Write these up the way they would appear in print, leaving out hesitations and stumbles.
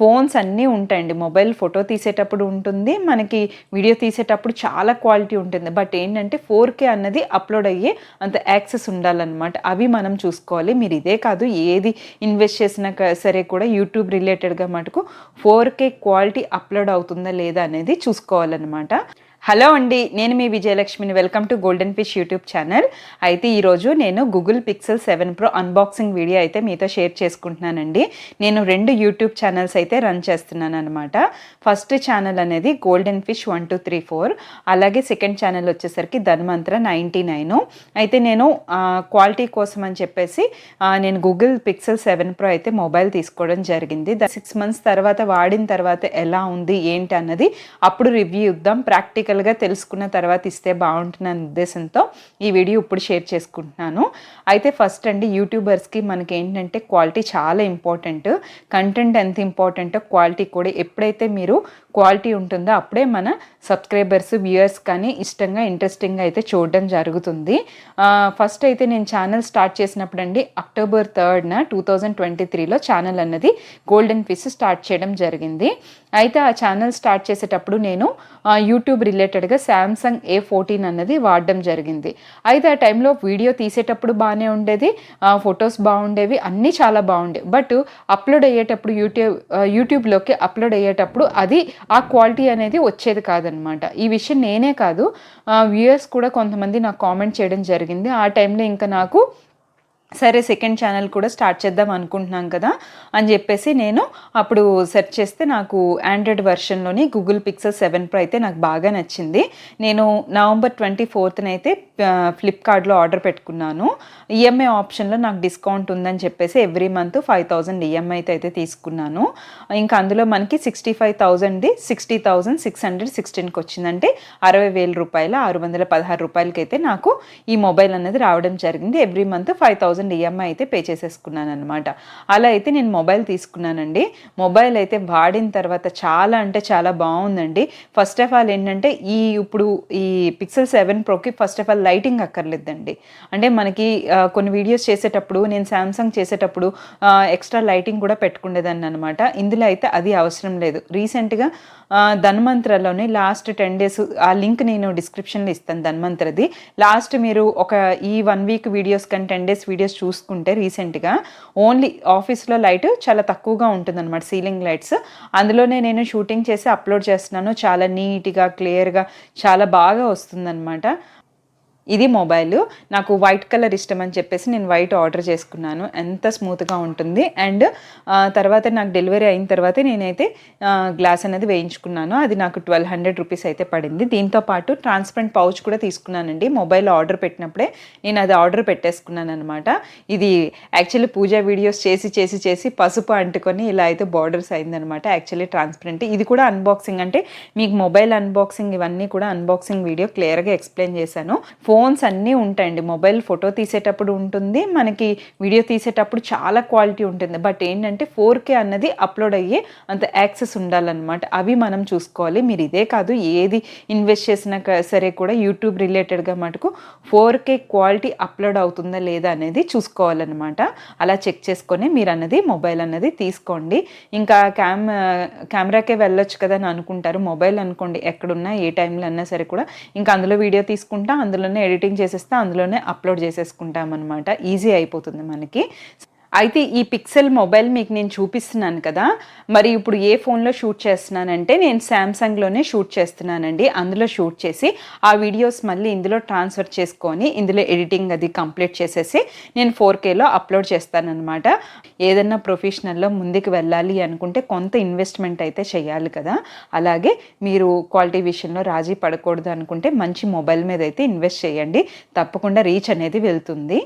Phones అన్నీ ఉంటాయండి. Mobile photo తీసేటప్పుడు ఉంటుంది, మనకి వీడియో తీసేటప్పుడు చాలా క్వాలిటీ ఉంటుంది. బట్ ఏంటంటే 4K అన్నది అప్లోడ్ అయ్యే అంత యాక్సెస్ ఉండాలన్నమాట. అవి మనం చూసుకోవాలి. మీరు ఇదే కాదు ఏది ఇన్వెస్ట్ చేసినా సరే కూడా యూట్యూబ్ రిలేటెడ్గా మటుకు 4K క్వాలిటీ అప్లోడ్ అవుతుందా లేదా అనేది చూసుకోవాలన్నమాట. హలో అండి, నేను మీ విజయలక్ష్మిని. Welcome to Golden Fish YouTube channel. అయితే ఈరోజు నేను Google Pixel 7 Pro unboxing video అయితే మీతో షేర్ చేసుకుంటున్నానండి. నేను 2 యూట్యూబ్ ఛానల్స్ అయితే రన్ చేస్తున్నాను అనమాట. ఫస్ట్ ఛానల్ అనేది గోల్డెన్ ఫిష్ 1234, అలాగే సెకండ్ ఛానల్ వచ్చేసరికి ధన్వంతర 99. అయితే నేను క్వాలిటీ కోసం అని చెప్పేసి నేను గూగుల్ పిక్సెల్ 7 Pro అయితే మొబైల్ తీసుకోవడం జరిగింది. 6 months తర్వాత వాడిన తర్వాత ఎలా ఉంది ఏంటి అన్నది అప్పుడు రివ్యూ ఇద్దాం. ప్రాక్టికల్గా తెలుసుకున్న తర్వాత ఇస్తే బాగుంటుందనే ఉద్దేశంతో ఈ వీడియో ఇప్పుడు షేర్ చేసుకుంటున్నాను. అయితే ఫస్ట్ అండి, యూట్యూబర్స్కి మనకి ఏంటంటే క్వాలిటీ చాలా ఇంపార్టెంట్. కంటెంట్ ఎంత ఇంపార్టెంటో క్వాలిటీ కూడా. ఎప్పుడైతే మీరు క్వాలిటీ ఉంటుందో అప్పుడే మన సబ్స్క్రైబర్స్, వ్యూయర్స్ కానీ ఇష్టంగా ఇంట్రెస్టింగ్గా అయితే చూడడం జరుగుతుంది. ఫస్ట్ అయితే నేను ఛానల్ స్టార్ట్ చేసినప్పుడు అండి, October 3, 2023లో ఛానల్ అన్నది గోల్డెన్ ఫిష్ స్టార్ట్ చేయడం జరిగింది. అయితే ఆ ఛానల్ స్టార్ట్ చేసేటప్పుడు నేను యూట్యూబ్ రిలేటెడ్గా Samsung A14 అన్నది వాడడం జరిగింది. అయితే ఆ టైంలో వీడియో తీసేటప్పుడు బాగానే ఉండేది, ఫొటోస్ బాగుండేవి, అన్నీ చాలా బాగుండేవి. బట్ అప్లోడ్ అయ్యేటప్పుడు యూట్యూబ్లోకి అప్లోడ్ అయ్యేటప్పుడు అది ఆ క్వాలిటీ అనేది వచ్చేది కాదనమాట. ఈ విషయం నేనే కాదు, వ్యూయర్స్ కూడా కొంతమంది నాకు కామెంట్ చేయడం జరిగింది. ఆ టైంలో ఇంకా నాకు సరే సెకండ్ ఛానల్ కూడా స్టార్ట్ చేద్దాం అనుకుంటున్నాం కదా అని చెప్పేసి నేను అప్పుడు సెర్చ్ చేస్తే నాకు ఆండ్రాయిడ్ వెర్షన్లోని గూగుల్ పిక్సెల్ 7 Pro అయితే నాకు బాగా నచ్చింది. నేను November 24th అయితే ఫ్లిప్కార్ట్లో ఆర్డర్ పెట్టుకున్నాను. ఈఎంఐ ఆప్షన్లో నాకు డిస్కౌంట్ ఉందని చెప్పేసి ఎవ్రీ మంత్ 5000 ఈఎంఐ అయితే తీసుకున్నాను. ఇంకా అందులో మనకి 65,000ది 60,616కి వచ్చిందంటే 60,000 రూపాయల 616 రూపాయలకైతే నాకు ఈ మొబైల్ అనేది రావడం జరిగింది. ఎవ్రీ మంత్ 5,000 ఈఎంఐ అయితే పే చేసేసుకున్నాను అనమాట. అలా అయితే నేను మొబైల్ తీసుకున్నానండి. మొబైల్ అయితే వాడిన తర్వాత చాలా అంటే చాలా బాగుందండి. ఫస్ట్ ఆఫ్ ఆల్ ఏంటంటే ఇప్పుడు ఈ పిక్సెల్ 7 Proకి ఫస్ట్ ఆఫ్ ఆల్ లైటింగ్ అక్కర్లేదండి. అంటే మనకి కొన్ని వీడియోస్ చేసేటప్పుడు నేను శాంసంగ్ చేసేటప్పుడు ఎక్స్ట్రా లైటింగ్ కూడా పెట్టుకునేదాన్ని అనమాట. ఇందులో అయితే అది అవసరం లేదు. రీసెంట్గా ధన్వంతరలోని లాస్ట్ 10 days ఆ లింక్ నేను డిస్క్రిప్షన్లో ఇస్తాను. ధన్వంతరది లాస్ట్ మీరు ఈ 1 week వీడియోస్ కానీ 10 days వీడియోస్ చూసుకుంటే రీసెంట్గా ఓన్లీ ఆఫీస్లో లైట్ చాలా తక్కువగా ఉంటుందన్నమాట, సీలింగ్ లైట్స్. అందులోనే నేను షూటింగ్ చేసి అప్లోడ్ చేస్తున్నాను. చాలా నీట్గా క్లియర్గా చాలా బాగా వస్తుందన్నమాట. ఇది మొబైల్. నాకు వైట్ కలర్ ఇష్టం అని చెప్పేసి నేను వైట్ ఆర్డర్ చేసుకున్నాను. ఎంత స్మూత్గా ఉంటుంది. అండ్ తర్వాత నాకు డెలివరీ అయిన తర్వాత నేనైతే గ్లాస్ అనేది వేయించుకున్నాను. అది నాకు 1200 రూపీస్ అయితే పడింది. దీంతో పాటు ట్రాన్స్పరెంట్ పౌచ్ కూడా తీసుకున్నానండి. మొబైల్ ఆర్డర్ పెట్టినప్పుడే నేను అది ఆర్డర్ పెట్టేసుకున్నాను అనమాట. ఇది యాక్చువల్లీ పూజా వీడియోస్ చేసి పసుపు అంటుకొని ఇలా అయితే బార్డర్స్ అయిందనమాట. Actually transparent. ఇది కూడా అన్బాక్సింగ్, అంటే మీకు మొబైల్ అన్బాక్సింగ్ ఇవన్నీ కూడా అన్బాక్సింగ్ వీడియో క్లియర్గా ఎక్స్ప్లెయిన్ చేశాను. ఫోన్స్ అన్నీ ఉంటాయండి. మొబైల్ ఫోటో తీసేటప్పుడు ఉంటుంది, మనకి వీడియో తీసేటప్పుడు చాలా క్వాలిటీ ఉంటుంది. బట్ ఏంటంటే 4K అన్నది అప్లోడ్ అయ్యే అంత యాక్సెస్ ఉండాలన్నమాట. అవి మనం చూసుకోవాలి. మీరు ఇదే కాదు ఏది ఇన్వెస్ట్ చేసినా సరే కూడా యూట్యూబ్ రిలేటెడ్గా మటుకు 4K క్వాలిటీ అప్లోడ్ అవుతుందా లేదా అనేది చూసుకోవాలన్నమాట. అలా చెక్ చేసుకొని మీరు అన్నది మొబైల్ అన్నది తీసుకోండి. ఇంకా కెమెరాకే వెళ్ళొచ్చు కదా అని అనుకుంటారు. మొబైల్ అనుకోండి, ఎక్కడున్నా ఏ టైంలో అన్నా సరే కూడా ఇంకా అందులో వీడియో తీసుకుంటా, అందులోనే ఎడిటింగ్ చేసేస్తే అందులోనే అప్లోడ్ చేసేసుకుంటాం అనమాట. ఈజీ అయిపోతుంది మనకి. అయితే ఈ పిక్సెల్ మొబైల్ మీకు నేను చూపిస్తున్నాను కదా, మరి ఇప్పుడు ఏ ఫోన్లో షూట్ చేస్తున్నానంటే నేను శాంసంగ్లోనే షూట్ చేస్తున్నానండి. అందులో షూట్ చేసి ఆ వీడియోస్ మళ్ళీ ఇందులో ట్రాన్స్ఫర్ చేసుకొని ఇందులో ఎడిటింగ్ అది కంప్లీట్ చేసేసి నేను 4Kలో అప్లోడ్ చేస్తానన్నమాట. ఏదన్నా ప్రొఫెషనల్లో ముందుకు వెళ్ళాలి అనుకుంటే కొంత ఇన్వెస్ట్మెంట్ అయితే చేయాలి కదా. అలాగే మీరు క్వాలిటీ విషయంలో రాజీ పడకూడదు అనుకుంటే మంచి మొబైల్ మీద అయితే ఇన్వెస్ట్ చేయండి. తప్పకుండా రీచ్ అనేది వెళ్తుంది.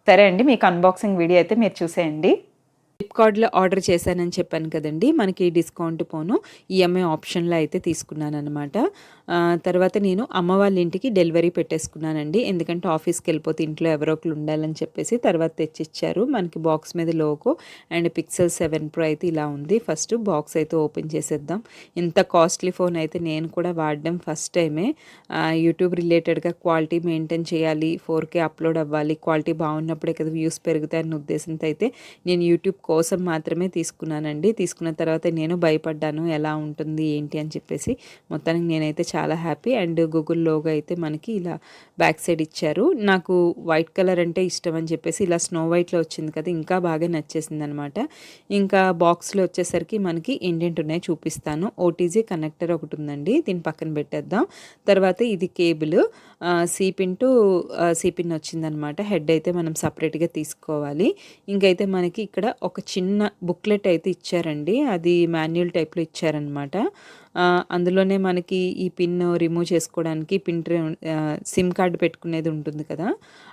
సరే అండి, మీకు అన్బాక్సింగ్ వీడియో అయితే మీరు చూసేయండి. ఫ్లిప్కార్ట్లో ఆర్డర్ చేశానని చెప్పాను కదండి, మనకి డిస్కౌంట్ పోను ఈఎంఐ ఆప్షన్లో అయితే తీసుకున్నాను అనమాట. తర్వాత నేను అమ్మ వాళ్ళ ఇంటికి డెలివరీ పెట్టేసుకున్నానండి. ఎందుకంటే ఆఫీస్కి వెళ్ళిపోతే ఇంట్లో ఎవరో ఒకరు ఉండాలని చెప్పేసి తర్వాత తెచ్చిచ్చారు. మనకి బాక్స్ మీద లోగో అండ్ పిక్సెల్ 7 Pro అయితే ఇలా ఉంది. ఫస్ట్ బాక్స్ అయితే ఓపెన్ చేసేద్దాం. ఇంత కాస్ట్లీ ఫోన్ అయితే నేను కూడా వాడడం ఫస్ట్ టైమే. యూట్యూబ్ రిలేటెడ్గా క్వాలిటీ మెయింటైన్ చేయాలి, 4K అప్లోడ్ అవ్వాలి, క్వాలిటీ బాగున్నప్పుడే కదా వ్యూస్ పెరుగుతాయన్న ఉద్దేశంతో అయితే నేను యూట్యూబ్ కోసం మాత్రమే తీసుకున్నానండి. తీసుకున్న తర్వాత నేను భయపడ్డాను ఎలా ఉంటుంది ఏంటి అని చెప్పేసి. మొత్తానికి నేనైతే చాలా హ్యాపీ. అండ్ గూగుల్ లోగో అయితే మనకి ఇలా బ్యాక్ సైడ్ ఇచ్చారు. నాకు వైట్ కలర్ అంటే ఇష్టం అని చెప్పేసి ఇలా స్నో వైట్‌లో వచ్చింది కదా! ఇంకా బాగా నచ్చేసిందనమాట. ఇంకా బాక్స్‌లో వచ్చేసరికి మనకి ఏంటేంటి ఉన్నాయో చూపిస్తాను. ఓటీజీ కనెక్టర్ ఒకటి ఉందండి. దీన్ని పక్కన పెట్టేద్దాం. తర్వాత ఇది cable c pin to c pin వచ్చిందనమాట. హెడ్ అయితే మనం సపరేట్‌గా తీసుకోవాలి. ఇంకైతే మనకి ఇక్కడ ఒక చిన్న బుక్లెట్ అయితే ఇచ్చారండి. అది మాన్యువల్ టైప్‌లో ఇచ్చారనమాట. అందులోనే మనకి ఈ పిన్ రిమూవ్ చేసుకోవడానికి సిమ్ కార్డ్ పెట్టుకునేది ఉంటుంది కదా!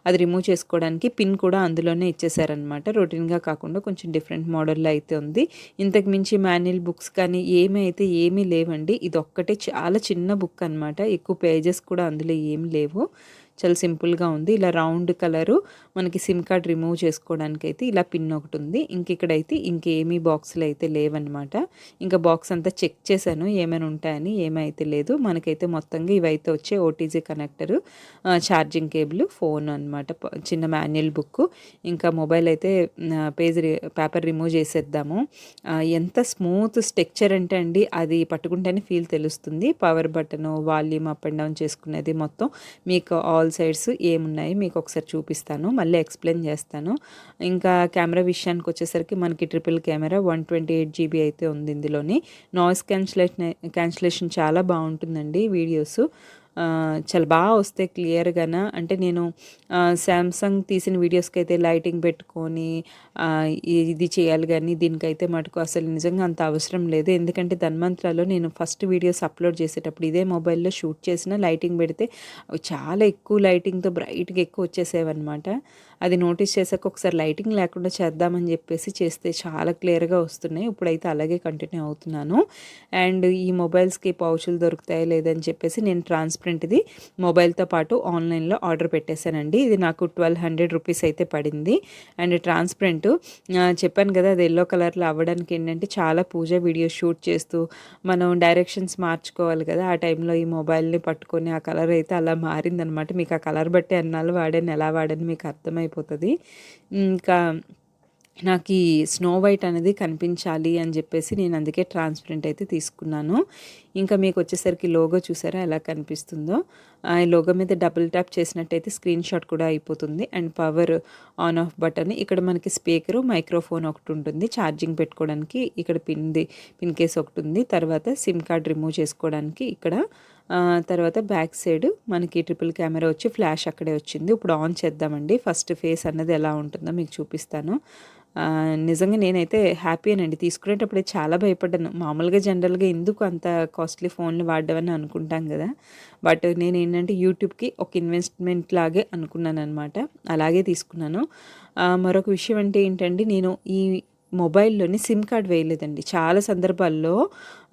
అది రిమూవ్ చేసుకోవడానికి పిన్ కూడా అందులోనే ఇచ్చేసారనమాట. రొటీన్‌గా కాకుండా కొంచెం డిఫరెంట్ మోడల్‌లో అయితే ఉంది. ఇంతకు మించి మాన్యువల్ బుక్స్ కానీ ఏమీ లేవండి. ఇదొక్కటే చాలా చిన్న బుక్ అనమాట. ఎక్కువ పేజెస్ కూడా అందులో ఏమి లేవు. చాలా సింపుల్‌గా ఉంది. ఇలా రౌండ్ కలరు మనకి సిమ్ కార్డ్ రిమూవ్ చేసుకోవడానికైతే ఇలా పిన్ ఒకటి ఉంది. ఇక్కడైతే ఇంకేమీ బాక్సులు అయితే లేవన్నమాట. ఇంకా బాక్స్ అంతా చెక్ చేశాను ఏమైనా ఉంటాయని. ఏమైతే లేదు. మనకైతే మొత్తంగా ఇవైతే వచ్చాయి. OTG connector, charging cable, phone అనమాట. చిన్న మాన్యువల్ బుక్కు. ఇంకా మొబైల్ అయితే పేపర్ రిమూవ్ చేసేద్దాము. ఎంత స్మూత్ స్ట్రక్చర్ అంటే అండి అది పట్టుకుంటేనే ఫీల్ తెలుస్తుంది. Power button, volume up and down చేసుకునేది మొత్తం మీకు ఆల్ సైడ్స్ ఏమున్నాయి మీకు ఒకసారి చూపిస్తాను. మళ్ళీ ఎక్స్ప్లెయిన్ చేస్తాను. ఇంకా కెమెరా విషయానికి వచ్చేసరికి మనకి ట్రిపుల్ కెమెరా 128 జీబీ అయితే ఉంది ఇందులోని. నాయిస్ క్యాన్సిలేషన్ చాలా బాగుంటుందండి. వీడియోస్ చాలా బాగా వస్తాయి క్లియర్‌గాన. అంటే నేను శాంసంగ్ తీసిన వీడియోస్‌కి అయితే లైటింగ్ పెట్టుకొని ఇది చేయాలి గానీ దీనికైతే మటుకు అసలు నిజంగా అంత అవసరం లేదు. ఎందుకంటే ధన్వంతరాలో నేను ఫస్ట్ వీడియోస్ అప్లోడ్ చేసేటప్పుడు ఇదే మొబైల్‌లో షూట్ చేసిన లైటింగ్ పెడితే అవి చాలా ఎక్కువ లైటింగ్‌తో బ్రైట్‌గా ఎక్కువ వచ్చేసేవన్నమాట. అది నోటీస్ చేశాక ఒకసారి లైటింగ్ లేకుండా చేద్దామని చెప్పేసి చేస్తే చాలా క్లియర్‌గా వస్తున్నాయి. ఇప్పుడైతే అలాగే కంటిన్యూ అవుతున్నాను. అండ్ ఈ మొబైల్స్‌కి పౌచులు దొరుకుతాయా లేదని చెప్పేసి నేను ట్రాన్స్పరెంట్‌ది మొబైల్‌తో పాటు ఆన్లైన్‌లో ఆర్డర్ పెట్టేశానండి. ఇది నాకు 1200 రూపీస్ అయితే పడింది. అండ్ ట్రాన్స్పరెంట్ చెప్పాను కదా అది యెల్లో కలర్‌లో అవ్వడానికి ఏంటంటే చాలా పూజ వీడియోస్ షూట్ చేస్తూ మనం డైరెక్షన్స్ మార్చుకోవాలి కదా! ఆ టైంలో ఈ మొబైల్‌ని పట్టుకొని ఆ కలర్ అయితే అలా మారిందనమాట. మీకు ఆ కలర్ బట్టి ఎన్నాళ్ళు వాడాను, ఎలా వాడాను మీకు అర్థమైపోతది. ఇంకా నాకీ స్నో వైట్ అనేది కనిపించాలి అని జెప్పేసి నేను అందుకే ట్రాన్స్పరెంట్ అయితే తీసుకున్నాను. ఇంకా మీకొచ్చేసరికి లోగో చూసారా ఎలా కనిపిస్తుందో. ఈ లోగో మీద డబుల్ ట్యాప్ చేసినట్టయితే స్క్రీన్ షాట్ కూడా అయిపోతుంది. And power on off button ఇక్కడ మనకి స్పీకరు, మైక్రోఫోన్ ఒకటి ఉంటుంది. ఛార్జింగ్ పెట్టుకోవడానికి ఇక్కడ పిన్ కేస్ ఒకటి ఉంది. తర్వాత సిమ్ కార్డ్ రిమూవ్ చేసుకోవడానికి ఇక్కడ తర్వాత బ్యాక్ సైడ్ మనకి ట్రిపుల్ కెమెరా వచ్చి ఫ్లాష్ అక్కడే వచ్చింది. ఇప్పుడు ఆన్ చేద్దామండి. ఫస్ట్ ఫేస్ అన్నది ఎలా ఉంటుందో మీకు చూపిస్తాను. నిజంగా నేనైతే హ్యాపీయేనండి. తీసుకునేటప్పుడే చాలా భయపడ్డాను. మామూలుగా జనరల్‌గా ఎందుకు అంత కాస్ట్‌లీ ఫోన్‌లు వాడడం అని అనుకుంటాం గదా! బట్ నేనేంటంటే యూట్యూబ్‌కి ఒక ఇన్వెస్ట్‌మెంట్ లాగే అనుకున్నాననమాట. అలాగే తీసుకున్నాను. మరొక విషయం అంటే ఏంటంటే నేను ఈ మొబైల్‌లోని సిమ్ కార్డ్ వేయలేదండి. చాలా సందర్భాల్లో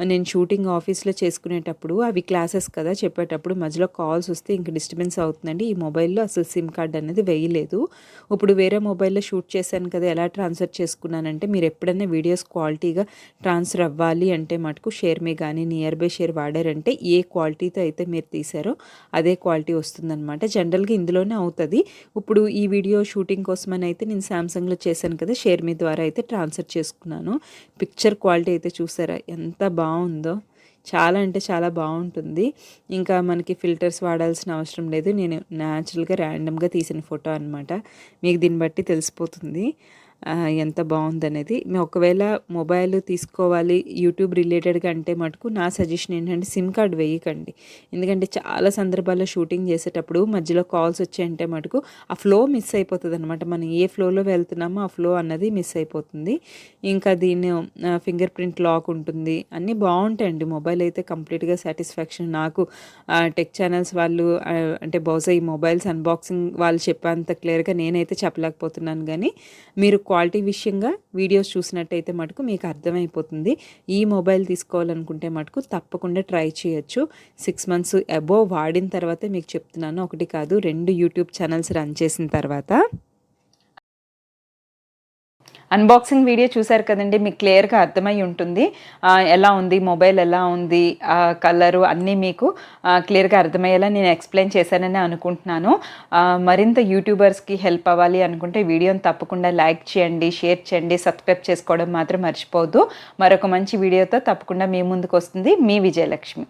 నేను షూటింగ్ ఆఫీస్‌లో చేసుకునేటప్పుడు అవి క్లాసెస్ కదా! చెప్పేటప్పుడు మధ్యలో కాల్స్ వస్తే ఇంక డిస్టర్బెన్స్ అవుతుందండి. ఈ మొబైల్‌లో అసలు సిమ్ కార్డ్ అనేది వేయలేదు. ఇప్పుడు వేరే మొబైల్‌లో షూట్ చేశాను కదా! ఎలా ట్రాన్స్‌ఫర్ చేసుకున్నానంటే మీరు ఎప్పుడైనా వీడియోస్ క్వాలిటీగా ట్రాన్స్‌ఫర్ అవ్వాలి అంటే మటుకు షేర్ మీ గానీ, నియర్ బై షేర్ వాడారంటే ఏ క్వాలిటీతో అయితే మీరు తీశారో అదే క్వాలిటీ వస్తుందనమాట. జనరల్‌గా ఇందులోనే అవుతది. ఇప్పుడు ఈ వీడియో షూటింగ్ కోసమని అయితే నేను సామ్‌సంగ్‌లో చేశాను కదా! షేర్ మీ ద్వారా అయితే ట్రాన్స్‌ఫర్ చేసుకున్నాను. పిక్చర్ క్వాలిటీ అయితే చూసారా ఎంత బావుందో. చాలా అంటే చాలా బావుంటుంది. ఇంకా మనకి ఫిల్టర్స్ వాడాల్సిన అవసరం లేదు. నేను న్యాచురల్‌గా ర్యాండమ్‌గా తీసిన ఫోటో అనమాట. మీకు దీన్ని బట్టి తెలిసిపోతుంది ఎంత బావుందనేది. ఒకవేళ మొబైల్ తీసుకోవాలి యూట్యూబ్ రిలేటెడ్‌గా అంటే మటుకు నా సజెషన్ ఏంటంటే సిమ్ కార్డ్ వేయకండి. ఎందుకంటే చాలా సందర్భాల్లో షూటింగ్ చేసేటప్పుడు మధ్యలో కాల్స్ వచ్చాయంటే మటుకు ఆ ఫ్లో మిస్ అయిపోతదనమాట. మనం ఏ ఫ్లోలో వెళ్తున్నామో ఆ ఫ్లో అన్నది మిస్ అయిపోతుంది. ఇంకా దీన్ని ఫింగర్ ప్రింట్ లాక్ ఉంటుంది. అన్నీ బావుంటాయండి. మొబైల్ అయితే కంప్లీట్‌గా సాటిస్ఫాక్షన్ నాకు టెక్ ఛానల్స్ వాళ్ళు అంటే బహుశా ఈ మొబైల్స్ అన్బాక్సింగ్ వాళ్ళు చెప్పేంత క్లియర్‌గా నేనైతే చెప్పలేకపోతున్నాను గానీ మీరు క్వాలిటీ విషయంగా వీడియోస్ చూసినట్టయితే మటుకు మీకు అర్థమైపోతుంది. ఈ మొబైల్ తీసుకోవాలనుకుంటే మటుకు తప్పకుండా ట్రై చేయొచ్చు. 6 మంత్స్ అబోవ్ వాడిన తర్వాతే మీకు చెప్తున్నాను. ఒకటి కాదు 2 యూట్యూబ్ ఛానల్స్ రన్ చేసిన తర్వాత. అన్బాక్సింగ్ వీడియో చూసారు కదండి, మీకు క్లియర్గా అర్థమై ఉంటుంది ఎలా ఉంది మొబైల్, ఎలా ఉంది కలరు అన్నీ మీకు క్లియర్గా అర్థమయ్యేలా నేను ఎక్స్ప్లెయిన్ చేశానని అనుకుంటున్నాను. మరింత యూట్యూబర్స్కి హెల్ప్ అవ్వాలి అనుకుంటే వీడియోని తప్పకుండా లైక్ చేయండి, షేర్ చేయండి, సబ్స్క్రైబ్ చేసుకోవడం మాత్రం మర్చిపోవద్దు. మరొక మంచి వీడియోతో తప్పకుండా మీ ముందుకు వస్తుంది మీ విజయలక్ష్మి.